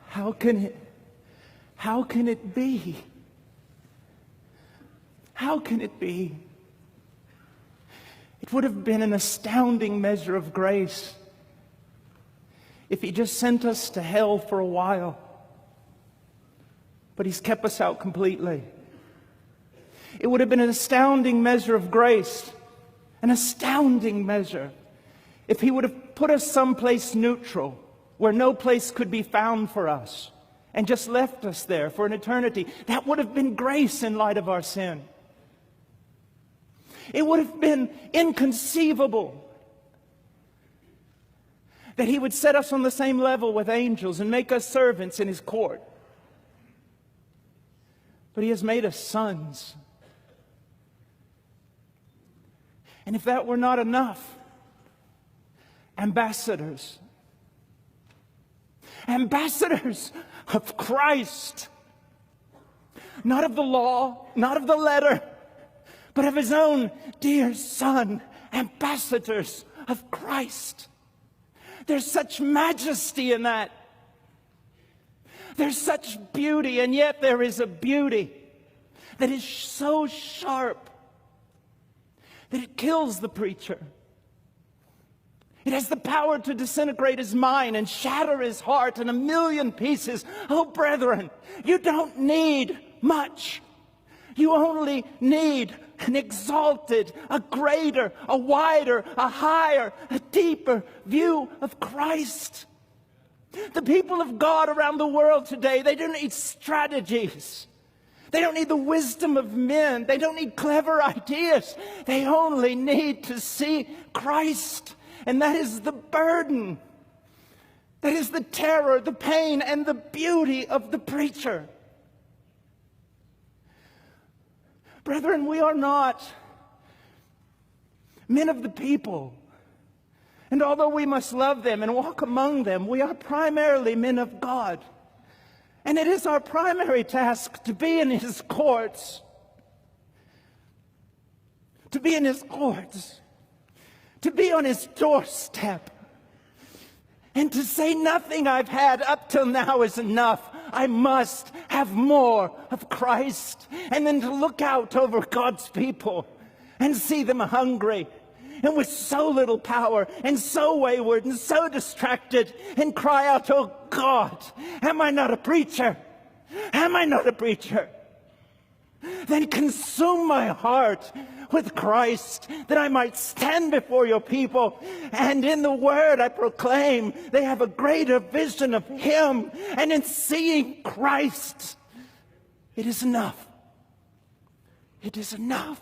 How can it be? How can it be? It would have been an astounding measure of grace if he just sent us to hell for a while. But he's kept us out completely. It would have been an astounding measure of grace, an astounding measure, if he would have put us someplace neutral, where no place could be found for us, and just left us there for an eternity. That would have been grace in light of our sin. It would have been inconceivable that he would set us on the same level with angels and make us servants in his court. But he has made us sons. And if that were not enough, ambassadors. Ambassadors of Christ. Not of the law, not of the letter, but of his own dear Son. Ambassadors of Christ. There's such majesty in that. There's such beauty, and yet there is a beauty that is so sharp that it kills the preacher. It has the power to disintegrate his mind and shatter his heart in a million pieces. Oh, brethren, you don't need much. You only need an exalted, a greater, a wider, a higher, a deeper view of Christ. The people of God around the world today, they don't need strategies. They don't need the wisdom of men. They don't need clever ideas. They only need to see Christ. And that is the burden. That is the terror, the pain, and the beauty of the preacher. Brethren, we are not men of the people. And although we must love them and walk among them, we are primarily men of God. And it is our primary task to be in his courts. To be in his courts. To be on his doorstep. And to say nothing I've had up till now is enough. I must have more of Christ. And then to look out over God's people and see them hungry and with so little power and so wayward and so distracted, and cry out, oh God, am I not a preacher? Am I not a preacher? Then consume my heart with Christ, that I might stand before your people, and in the word I proclaim they have a greater vision of him, and in seeing Christ, it is enough. It is enough.